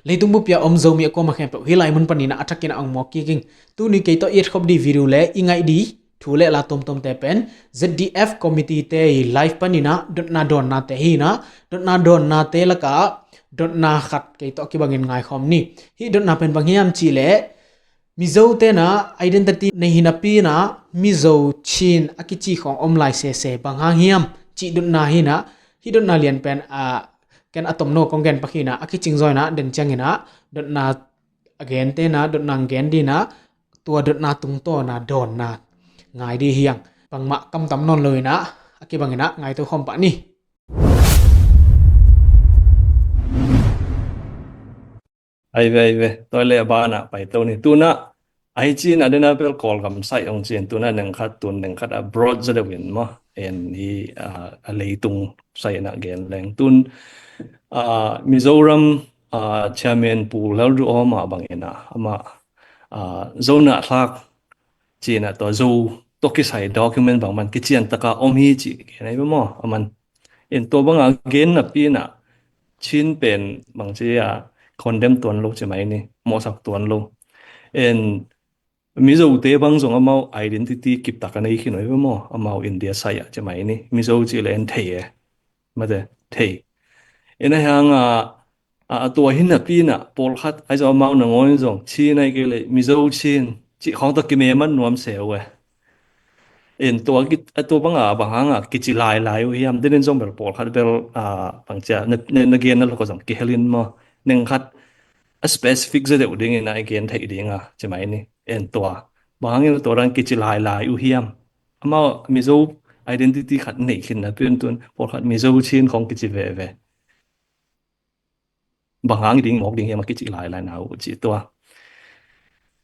leitung bu pia om zo mi ko ma khem pe hilai mun panina athakina ang mo ki king tu ni ke to et khop di video le ingai di thule la tom tom te pen ZDF committee te live panina dot na don na te hi na dot na don na te la ka dot na khat ke to ki bangin ngai khom ni hi dot na pen bangiam chi le mizo te na identity nei hinapi na mizo chin akichi khong omlai se bangha hiam chi dot na hi na hi dot na lian pen ken atom no kong gen pakhina akiching joina den changina dot na again te na dot na gen di na tua dot na tung to na don na ngai di hiang pangma kam tam non loi na akibangina ngai to khom pa ni ai ve toi le ba na pai to ni tu na ai chin adena pel call kam sai ong chen tu na nang khat tun nang khat abroad za de win mo en hi a leitung sai na gen leng tun Mizoram chairman pu lal ru oma bangena ama zona thak china to zo to ki sai document bang man ki chian taka om hi chi nei mo aman en to bang again na pi na chin pen bang chia condemn tuan lo che mai ni mo sak tuan lo en mizo te bang zong amao identity kip takanai khi noi mo amao india sai che mai ni mizo chi len thei ma de thei ena hang tua hin na pi na pol khat ai zo amao na ngoi zong chi nai ke le mizo chin chi khong ta ki me man nuam se we en to bang bang ki chi lai hiam den zong bel pol khat bel bang cha na gen na lo ko zong ki helin mo neng khat a specific za de ding na again thei ding che mai ni en to bang in to ran ki chi lai u hiam ama mizo identity khat nei khin na tun pol khat mizo chin khong ki chi ve bang ding mok ding hiam ki chi lai na u chi to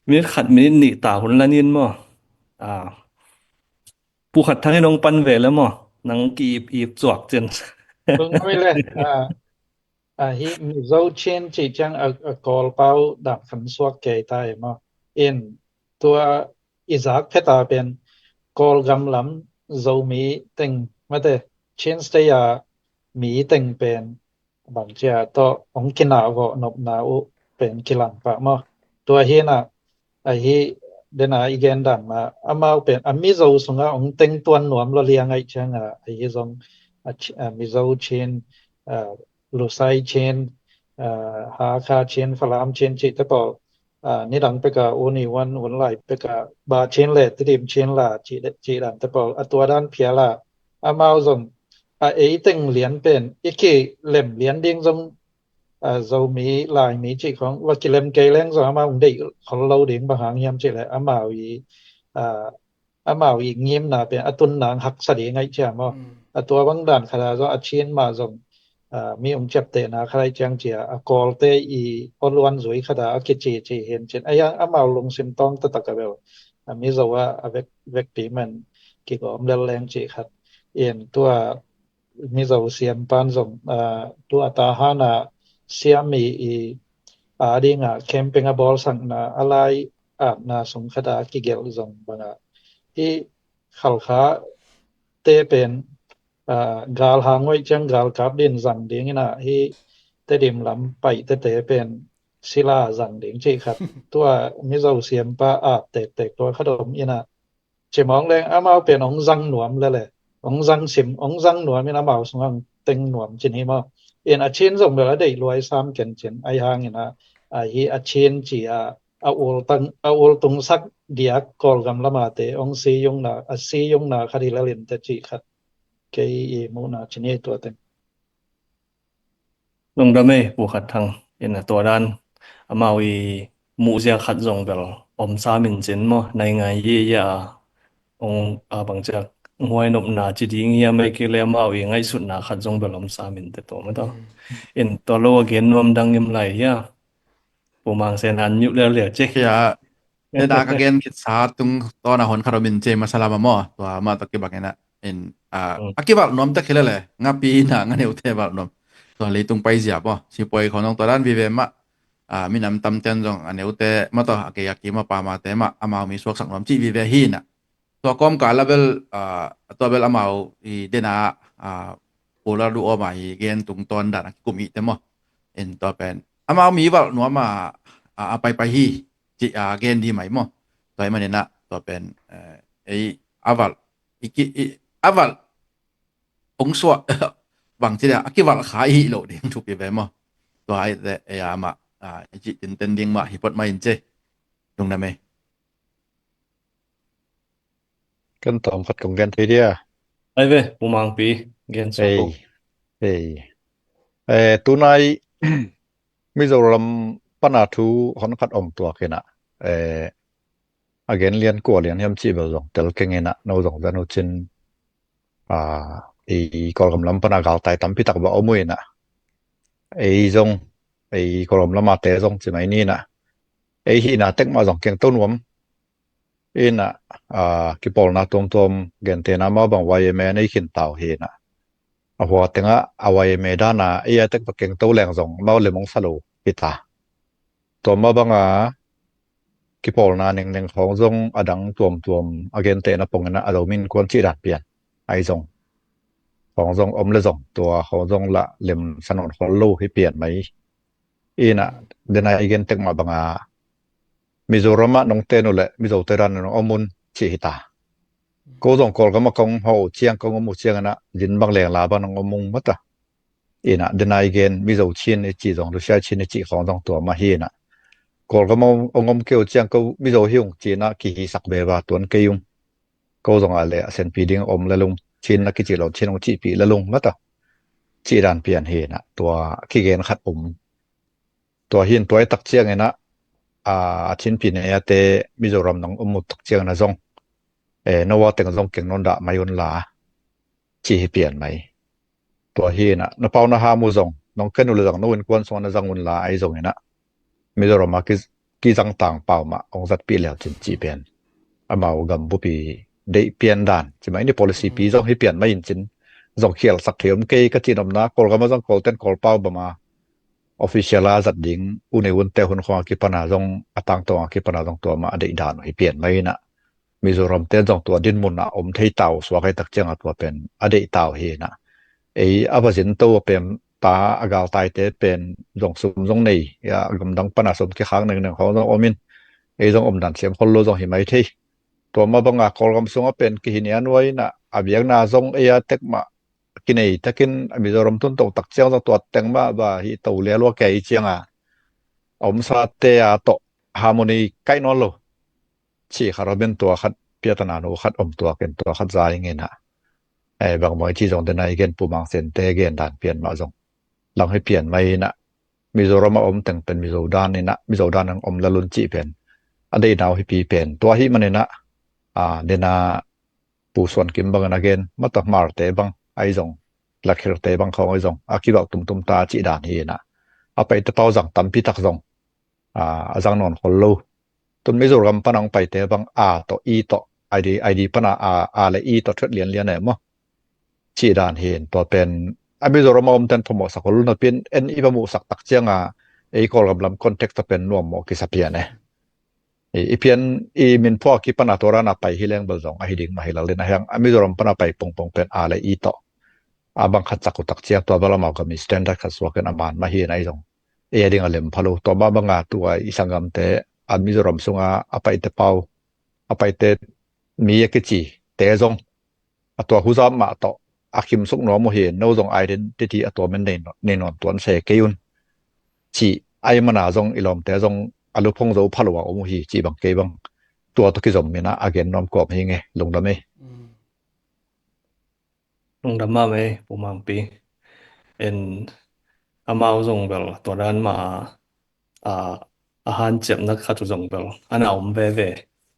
mi khat mi ni ta hun lanin mo pu khat thang nong pan ve la mo nang ki chuak chen bưng ngoi le hi mizo chen chi chang a call pau dam khan suak ke tai ma in tua izak pheta pen call gam lam zo mi teng ma te chen stay mi teng pen bang cha to ong kina go nop na u pen kilang pa ma tua hi na hi dena igen dam ma amao pen mizo sunga ong teng tuan nuam lo liang ai chang hi zong mizo chen lu sai chen ha kha chen falam chen chi te po ni dang pe ka uni wan lai pe ka ba chen le tim chen la chi dan te po atwa dan phia la amao zong ei teng lian pen iki lem lian ding zong zo mi lai mi chi khong wa ki lem ke leng zo amao dei khol lo ding ba hang yam chi le amao yi ngiem na pen atun nang hak sa de ngai cha mo atwa bang dan khala zo a chen ma zong mi chep te na khai chang chia a call te I onwan zui khada ki chi hen chen aya amao lung sim tong ta ta ka bel mi zo wa vek pi man ki ko mdel leng chi khat en tua mi zo siam pan zong tua ta hana siam mi dinga camping a ball sang na alai na sum khada ki gel zong banga I khalkha te pen gal hangoi chang gal kap din zang ding na hi te dim lam pai te pen sila zang ding chi khat tua mi zo siam pa te to khadom ina che mong leng amao pen ong zang nuam le ong zang sim ong zang nuam ina mau sung teng nuam chin hi ma en a chen zong bela dei loi sam ken chen ai hang ina hi a chen chi a ul tung sak dia kol gam lama te ong si yung na a si yung na khadi la len te chi khat ke mu na chini to ten nong da me pu khat thang en to dan amawi mu sia khat zong bel om sa min chen mo nai ngai ye ya ong bang cha ngoi nop na chi ding ya mai ke le amawi ngai sut na khat zong bel om sa min te to ma to en to lo again nom dang yem lai ya pu mang sen an nyu le che ya da ka gen kit sa tung to na hon kharomin che masala ma mo to ma to ke bakena en akiba nom ta khela le ngapi na ngane uthe ba nom to le tung pai sia po si poi khonong to dan vi ve ma mi nam tam chen jong ane ute ma to ke yaki ma pa ma te ma amao mi suak sak nom chi vi ve hi na to kom ka level to bel amao I dena pola du o ma hi gen tung ton dan kumi te mo en to pen ama mi ba no ma apai pai hi ji again di mai mo toy manena to pen ei aval iki aval ong so bang chi da akiwal khai hi lo ding thu pi be mo to ai de ama ji tin ten ding ma hi pot mai in che dung na me kan tom khat kong gen thei dia Ai ve pumang pi gen so ko tunai Mizoram pana thu hon khat om tua kena again lian ko lian yam chi ba jong tel kengena no jong da no chin kol kam lam pana gal tai tam pi tak ba omui na jong kol kam lam te jong chi mai ni na hi na tek ma jong keng ton wom ina ki pol na tom tom gen te na ma bang wai me nei khin taw he na wa tenga awai me da na tek pa keng to leng jong ma le mong salo pita to ma banga ki pol na ning leng khong jong adang tuom again te na pong na alomin kon chi dat pian ai jong khong jong om le jong tua khong jong la lem sanon khol lo hi pian mai ina dena again tek ma banga Mizoram nong te no le mizo te ran no omun chi hita ko jong kol ga ma kong ho chiang kong mu chiang na jin bang leng la ba nong omung mata ina dena again mizo chin e chi jong lu sha chin e chi khong jong tua ma hi na kol ga mo ongom keu chiang ko mizo hiung chi na ki hi sak be ba tuan ke yung ko jong a le sen pi ding om la lung chin na ki chi lo chin ong chi pi la lung mata chi ran pian he na tua ki gen khat tua hin toy tak chiang ena chin pi ne ate Mizoram nong umut tak chiang na jong no wa teng jong keng non da mayun la chi hi pian mai tua hi na no pau na ha mu jong nong ken ul jong no in kwan son na jong un la ai jong ena Mizoram ma ki jang tang pau ma ong zat pi le chin chi pian amao gam bu pi de pian dan chi mai ni policy pi jong hi pian mai in chin jong khial sak theum ke ka chin om na kol ga ma jong kol ten kol pau ba ma official la zat ding une un te hun khwa ki pana jong atang to ki pana jong to ma de dan hi pian mai na Mizoram te jong to din mun na om thei taw swa kai tak chang atwa pen ade taw hi na abajin to pem ta agal tai te pen jong sum jong nei ya gam dang pana som ki khang nang ho jong omin jong om dan siam khol lo jong hi mai thei to ma banga kol gam sunga pen ki hin ya noi na abiang na jong tek ma kinai takin Mizoram tun to tak chang to teng ma ba hi to le lo kai chiang om sa te to harmony kai no lo chi kharaben to khat piatana no khat om to ken to khat za nge na bang moi chi jong de nai gen pu mang sen te gen dan pian ma jong lang hai pian mai na Mizoram om teng pen Mizo dan ni na Mizo dan ang om la lun chi pen ade naw hi pi pen to hi manena de na pu son kim bang again mata mar te bang ai jong lakhir te bang khong ai jong akiba tum ta chi dan hi na apai te pau jang tam pi tak jong ajang non khol lo tun Mizoram panang pai te bang to to id pana le to thret lian mo chi dan hin to pen Mizoram om ten thomo sakol na pin en ibamu sak tak chianga kol lam context to pen nuam mo ki sapia ne ipian min pho ki pana tora na pai hileng bal jong hi ding ma hilal le na hang Mizoram pana pai pong pen le to abang khat sakku tak chiang to bala ma ka mi standard khat so ken aman ma hi nai jong ding alem phalo to ba banga tu isangam te Mizoram sunga apai te pau apai te mi ke chi te jong atwa huzam ma to akim suk no mo he no jong identity atwa men nei non tuan se keun chi ai mana jong ilom te jong alu phong zo phalo wa mo hi chi bang ke bang tua to ki jom mina again nom ko hi nge lung da me lung da ma me pumang pi en amao jong bel to ran ma ahan chep na kha tu jong bel ana om ve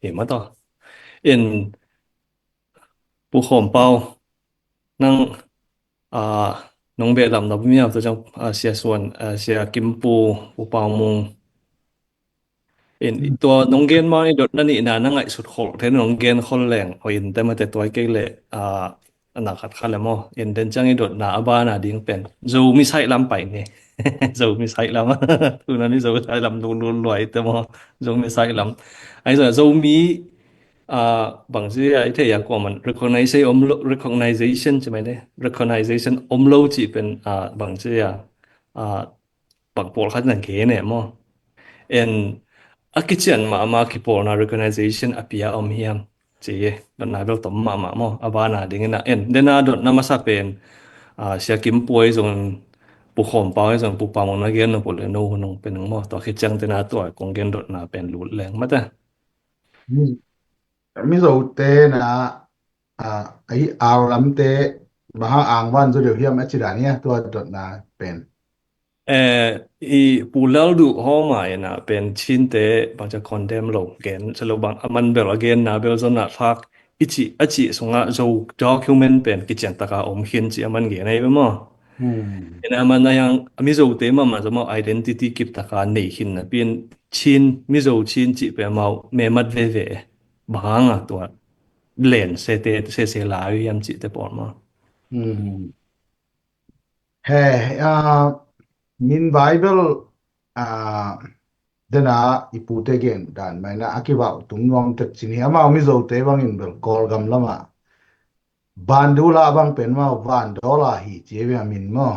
hi ma to in pu khom pau nang nong be lam na bu mi to jong sia suan sia kim pu pau mung inตัวน้องเกนมานี่ดดนั่นนี่นานั่งไงสุดขอเทนน้องเกนคนแรงโอ้ยแต่มาแต่ตัวเกเลยอันนักขัดขันเลยมั้งเห็นเดินจังนี่ดดหน้าบ้านน่ะดิ้งเป็นจูมีไซลำไปนี่จูมีไซลำตัวนั้นนี่จูไซลำดูรวยแต่มั้งจูมีไซลำไอ้ส่วนจูมีบางทีไอ้ที่อยากกว่ามัน recognition ใช่ไหมเนี่ย recognition อมโลจีเป็นบางทีบ pagpol khat nang ke ne mo en akichian ma ki por na organization apia hiam che don na bel tom ma mo abana ding na en dena dot na masa pen sia kim poi zon pu khom pa zon pu pa mo na gen no pole no nong pen mo to khichang tena to kong gen dot na pen lu leng mata mi zo te na ai aw lam te baha ang wan zo de hiam achidania to dot na pen i pulal du homa ena pen chinte bacha condemn lo gen selo bang aman bel again na bel zona thak achi sunga zo document pen kichen taka hin chi aman ge nei mo ena man na yang mi zo te ma zo identity kip taka nei hin na pin chin mi zo chin chi pe mau me mat ve banga to len se la yam chi te por mo he min bible dena ipute gen dan mai na akiwa tungwam tek chini ama mi zo te bang in bel kol gam lama bandula bang pen ma van dola hi chewe min mo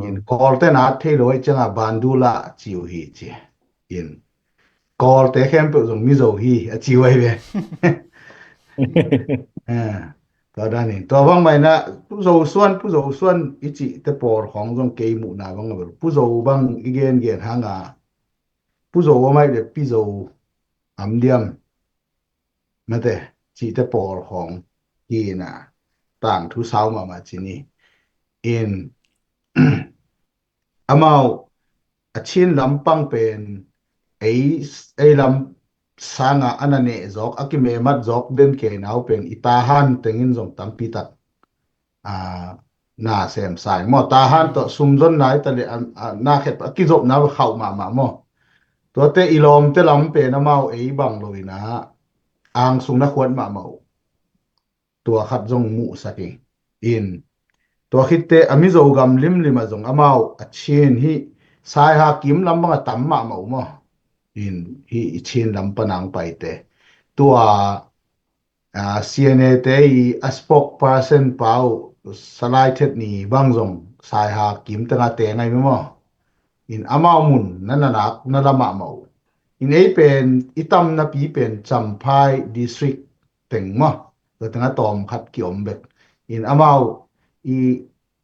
in kol te na the loi changa bandula chiu hi che in kol te khem pe zong mi zo hi a chiu ai be to da ni to bang mai na pu zo suan ichi te por khong zong ke mu na bang bel pu zo bang igen hanga pu zo mai de pi zo am diam ma te chi te por khong hi na tang thu sao ma chi ni in amao a chin lampang pen ei lam sanga anane zok akime mat zok den ke nau pen itahan tengin zong tampi tak na sem sai mo tahan to sumjon nai tale na khet akizop na khau ma mo to te ilom te lam pe na mau ei bang loina ang sung na khwat ma mau tua khat zong mu saking in tua khitte amizo gam lim azong amau achin hi sai ha kim lam bang tam ma mau mo in hi chin lam panang pai te tua CNA te i a spokesperson pau salai thet ni bang zong sai ha kim tanga te ngai mo in amau mun nananak na lama mau in ei pen itam na pi pen champhai district teng mo to tanga tom khat kiom bet in amau i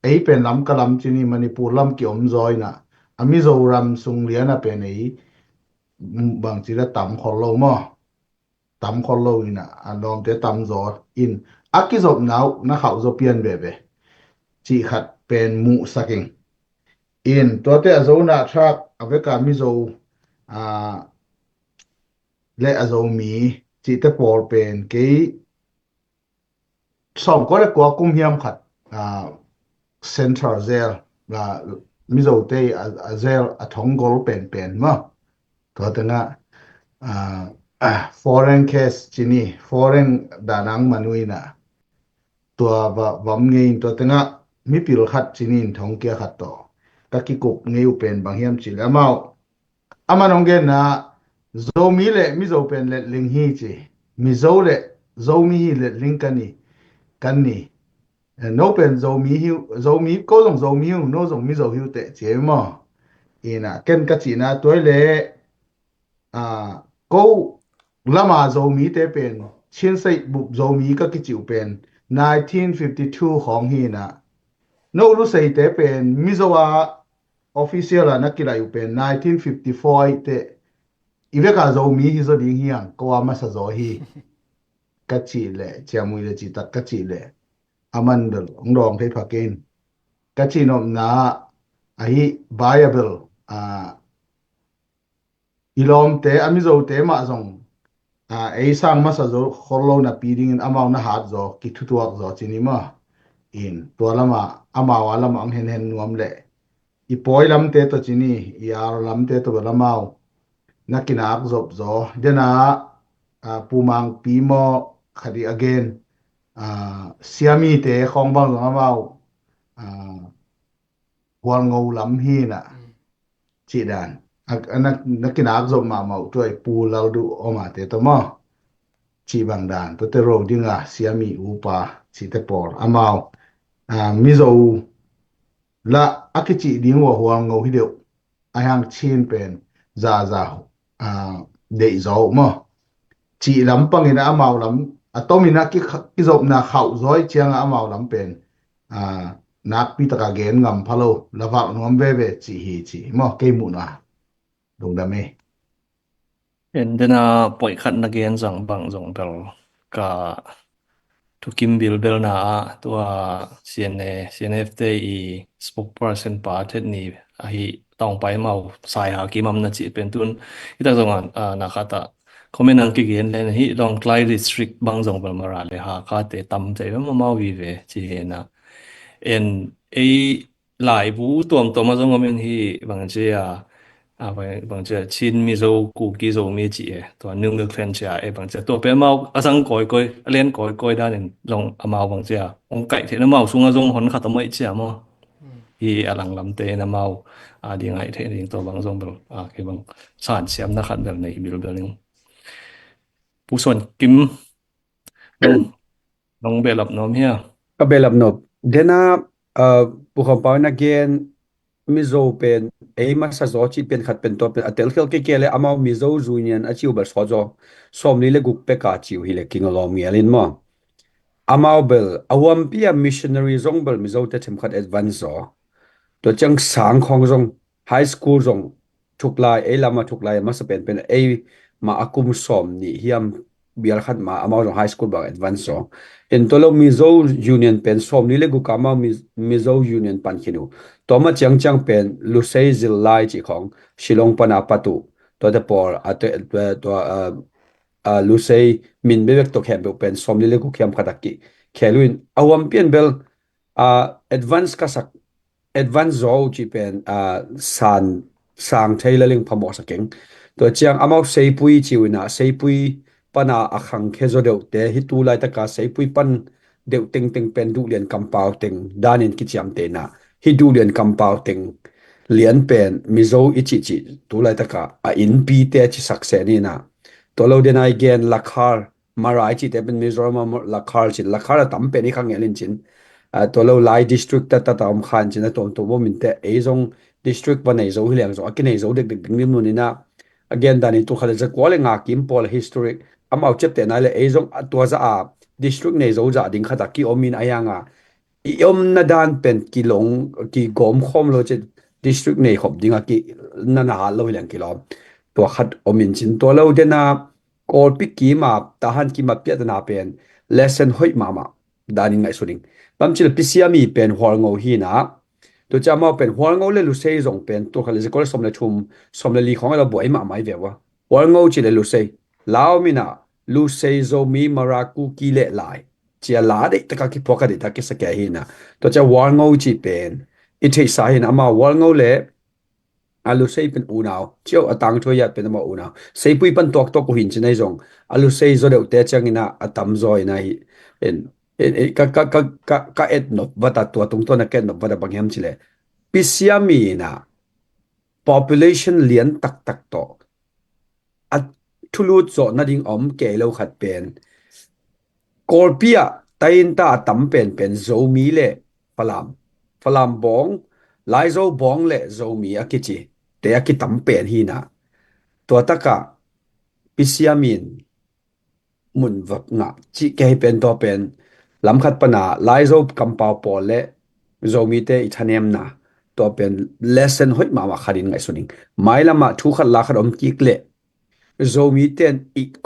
ei pen lam kalam chini manipur lam kiom zoi na amizoram sung liana pen ei bang chira tam kholo mo tam kholo ina anom te tam zo in akizop nau na khau zo pian be chi khat pen mu saking in to te azona thak aveka mizo le azo mi chi te por pen ke som ko le ko kum hiam khat central zel la mizo te azel athong gol pen ma to tanga foreign case chini foreign danang manuina tua vam ngei to tanga mi pil khat chinin thong kia khat to ka ki kok ngei pen bang hiam chi lamau amanong ge na zo mi le mi zo pen le ling hi chi mi zo le zo mi hi le ling kan ni no pen zo mi ko zong zo mi no zong mi zo hiu te che mo ina ken ka chi na toy le ko lama zo mi te pen chin sai bu zo mi ka ki chiu pen 1952 khong hi na no lu sei te pen mi zo wa official na ki la yu pen 1954 te ive ka zo mi hi zo ding hiang ko wa ma sa zo hi ka chi le chiamui le chi tak ka chi le aman dal ngdong thei phakin ka chi nom na ai viable ilom te amizo te ma zong ei sang ma sa zo kholo na piring amau na hat zo ki thutuak zo chini ma in to lama amawa lama ang hen nuam le i poi lam te to chini yar lam te to lamau nakinak zop zo dena pumang pi mo khadi again siami te khong bang amau wal ngau lam hi na chi dan nakinak zop ma mau toi pu lau du oma te to mo chi bang dan to te ro dinga siami upa chi te por amau mizo la akichi ding wo huang ngau hi deu ayang chin pen za de zo mo chi lam pangina amau lam atomina ki zop na khau zoi chiang amau lam pen nak pi taka gen ngam phalo lawak nom ve chi hi chi mo ke mu na dong da me And then poi khat na gen zang bang zong bel ka to kim bil bel na tua CNFT i spokesperson pa thet ni a hi tong pai mau sai ha ki mam na chi pen tun ita zong na khata comment ang ki gen len hi long klai district bang zong bel mara le ha ka te tam chai ma mau vi ve chi he na en a lai bu tuam to ma zong men hi bang che bang che chin mi zo ku ki zo mi chi e to nung le klen cha e bang che to pe mau asang koi len koi da nen long amao bang che ong kai the na mau sunga zong hon kha ta mai che mo hi alang lam te na mau di ngai the ning to bang zong bel ke bang san siam na khat bel nei bil bel ning pu son kim long belap nom hia ka belap nop dena pu khom pa na gen mizo pen ma sa zo chi pen khat pen to pen atel khel ke le amao mizo union achiu ber so zo somli le guk pe ka chiu hi le king alom yelin mo amao bel awam pia missionary zong bel mizo te them khat advance zo to chang sang khong zong high school zong thuklai lama thuklai ma sa pen ma akum som ni hiam bial khat ma amao zong high school ba advance zo in tolo mizo union pen som ni le gu kama mizo union pan khinu to ma chang pen lusei zil lai chi khong shilong pana patu to the por ate to lusei min bebek to khem pen som ni le gu khem khataki kheluin awam pen bel advance ka sak advance zo chi pen san sang thaila ling phamo sakeng to chiang amau seipui chiwina seipui pana akhang khezo deu te hi tu lai ta ka seipui pan deu ting pen du lian kampau ting danin ki chiam te na hi du lian kampau ting lian pen mizo ichi tu lai ta ka a in pi te chi sakse ni na to lo den ai gen lakhar marai chi te pen mizoram lakhar tam pe ni khang elin chin to lo lai district ta tam khan chin to bo min te zong district ba nei zo hilang zo akinei zo dek ding nim ni na again dani tu khale za kwale nga kim pol historic amau chep te na le zong atwa za district nei zo za ding khata ki omin ayanga iom na dan pen kilong ki gom khom lo che district nei khop dinga ki na lo hilang kilom to khat omin chin to lo de na kol pi ki ma tahan ki ma pya na pen lesson hoi mama dani ngai suring pam chil pisiami pen hol ngo hi na to chama pen hol ngo le lu sei zong pen to khale kol som le thum som le li khong la boi ma mai vewa hol ngo chi le lu sei lao mina lu sei zo mi maraku ki le lai chia la de ta ka ki poka de ta ki sa ke hi na to cha hol ngo chi pen i thei sa hin ama hol ngo le alu sei pen unao chiao atang thoya pen ma unao sei pui pan tok tok ko hin chinai zong alu sei zo de te changina atam zo ina hi en ka et no bata tua tung to na ken no bata bangyam chile pisiami na population lian tak to at thulut zo na ding ke lo khat pen kolpia tain ta tam pen zo mi le falam bong lai zo bong le zo mi akichi te akitam pen hi na to taka pisiamin mun vak nga chi ke pen to pen lam khat pana lai zo kampau pol le zo mi te ithanem na to pen lesson hoi ma kharin ngai suning mai lama thu khat la khat om ki kle zo mi ten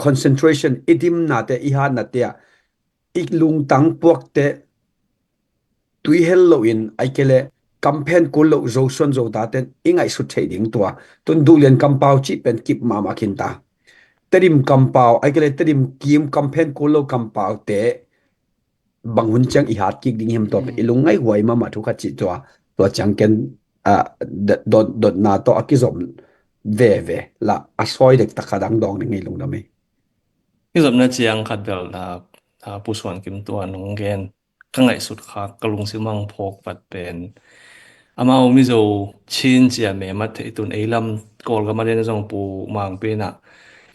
concentration idim na te i han na te ik lung tang puak te tui hello in ai kele campaign ko lo zo son zo da ten ingai su thei ding tua tun du lian kampau chi pen kip ma khin ta terim kampau ai kele terim kim campaign ko lo kampau te bangun chang i hat ki ding hem to ilungai huai ma thu kha chi to chang ken dot na to akizom ve la asoi dek takadang dong ngai lung dame izom na chiang khat bel na pu son kim to nong gen kangai sut kha kalung simang phok pat pen amao mizo chin chia me ma the tun eilam kol ga ma den jong pu mang pe na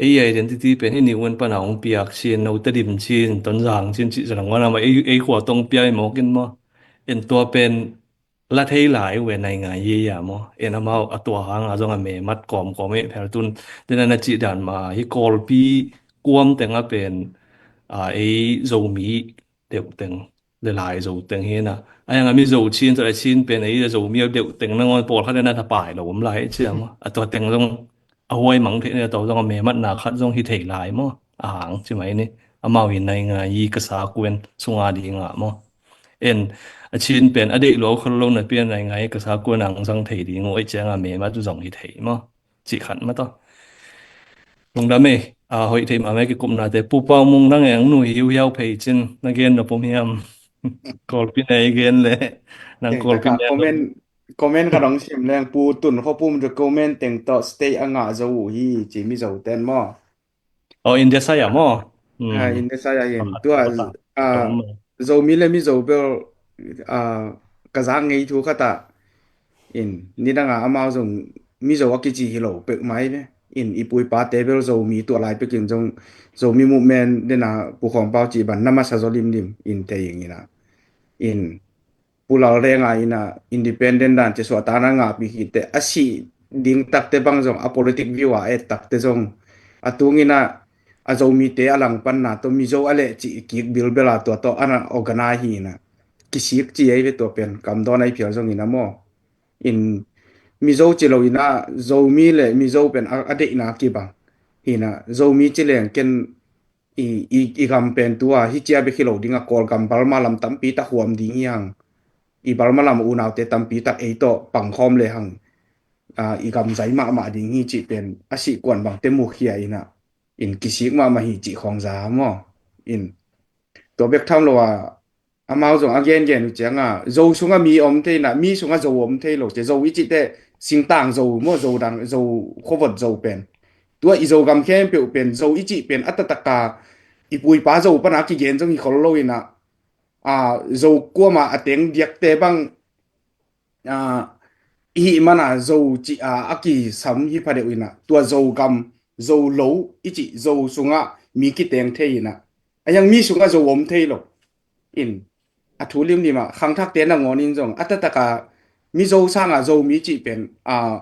identity pen ni wen pa na ong piak chin no ta dim chin ton jang chin chi jang wana ma khwa tong piai mo kin mo en to pen la thei lai we nai nga ye ya mo en amao atwa hang a zonga me mat kom kom e phertun denana chi dan ma hi kol pi kuam tenga pen e zomi deu teng le lai zo teng he na ayang ami zo chin to chin pen e zo mi deu teng na ngon pol kha na ta pai lo lai chi ma atwa teng zong a hoi mang the ne to zong me mat na khat zong hi thei lai mo a hang chi mai ni amao hi nai nga yi ka sa kuen sunga di nga mo en a chin pen a de lo khol lo na pian nai ngai ka sa ko nang sang thei di ngoi chang a me ma tu zong hi thei mo chi khat ma to long da me a hoi thei ma me ki kum na te pu pa mung nang ang nu hiu yau phei chin na gen no pom hiam kol pi nei gen le nang kol pi ne comment ขะดองชิมแรงปูตุ่นเขาปุ่มจะ comment แต่งต่อ stay อ่ะจะหูฮีจิมีเจ้าเต้นมอin the saya mo in the saya yen ตัวzo mi le mi zo bel ka zang ngai thu khata in ni danga amao jong mi zo ki ji hilo pe mai ne in ipui pa table zo mi to lai pe kin jong zo mi movement de na pu khong pao ji ban nama sa zo lim in te yin ina in pulau renga ina independent dan che so ta na nga pi hi te asi ding tak te bang jong a politic view a et tak te jong atungina a zo mi te alang pan na to mi zo ale chi ki bil bela to ana organize hi na ki sik chi ai ve to pen kam do nai phia jong ina mo in mi zo chi lo ina zo mi le mi zo pen a de na ki bang hi na zo mi chi leng ken i gam pen tua hi chia be khilo dinga kol gam bal ma lam tam pi ta huam ding yang i bal ma lam u naw te tam pi ta e to pang khom le hang i gam zai ma ding hi chi pen a si kwan bang te mu khia ina in kisik ma hi chi khong za mo in to bek tham lo amao jong again gen changa zo sunga mi om te na mi sunga zo om te lo che zo wi chi te sing tang zo mo zo dang zo khowot zo pen tua i zo gam khem pe pen zo i chi pen atataka i pui pa zo pa na ki gen jong i khol lo ina zo kwa ma ateng diak te bang hi mana zo chi aki sam hi pha de ina tua zo gam zo lo i chi zo sunga mi ki teng the ina ayang mi sunga zo om the lo in thu lim lima khang thak te na ngonin jong atataka mi zo sanga zo mi chi pen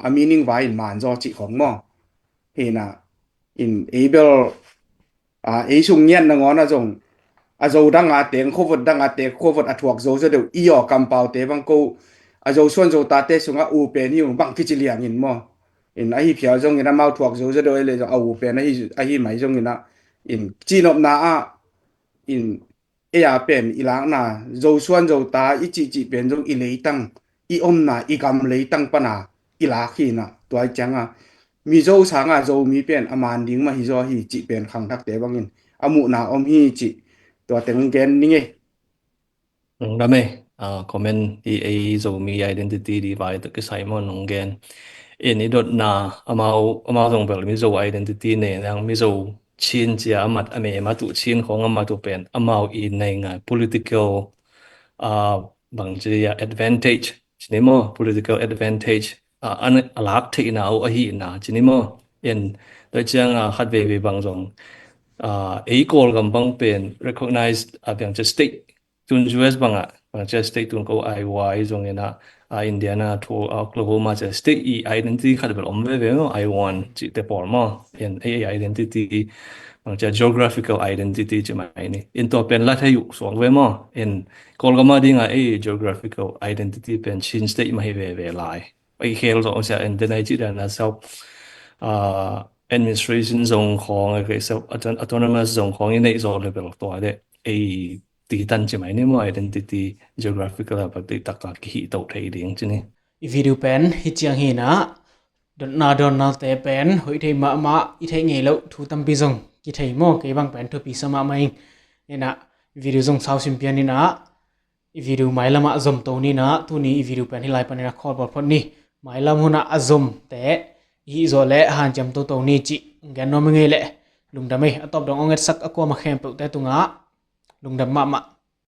a meaning wa in man zo chi khong mo he na in able e sung nyen na ngona jong a zo danga teng khowot danga te khowot athuak zo zo de i yo kam pau te bang ko a zo suan zo ta te sunga u pe ni bang ki chi liang in mo in a hi phia jong ina mau thuak zo zo de le a u pe na hi mai jong ina in chi nop na in ya pen ilang na zo suan zo ta i chi pen jong i lei tang i om na i gam lei tang pa na i la khi na toy changa mi zo sanga zo mi pen aman ding ma hi zo hi chi pen khang thak te bangin amu na om hi chi to teng gen ni nge da me comment e zo mi identity di vai to ke sai mo nong gen en i dot na amao jong bel mi zo identity ne nang mi zo chin chia amat ame ma tu chin khong ama tu pen amao i nei nga political bang chia advantage chinimo political advantage an alak the na o hi na chinimo en to chang khat ve bang jong e kol gam bang pen recognized bang che state tun US bang che state tun ko IY jong ena Indiana to Oklahoma che state identity khat bel om ve no I1 chi te por mo en identity geographical identity chi mai ni in to pen la thayu song ve mo in kolgama dinga geographical identity pen chin state mai ve lai ai khel zo sa en denai chi dan so administration zone khong ke so autonomous zone khong in zo level to de ti tan chi mai ni mo identity geographical ba ti tak ki hi to thei ding chi ni i video pen hi chiang hi na don na te pen hoi thei ma i thei nge lo thu tam pi zong ki thei mo ke bang pen thu pi sama mai ena video zong sau sim pian ni na i video mai lama zom to ni na tu ni i video pen hi lai pan na khol bor phot ni mai lam huna azom te i zo le han cham to ni chi gan no me nge le lungdam me atop dong onget sak akwa ma khem pe te tunga lungdam ma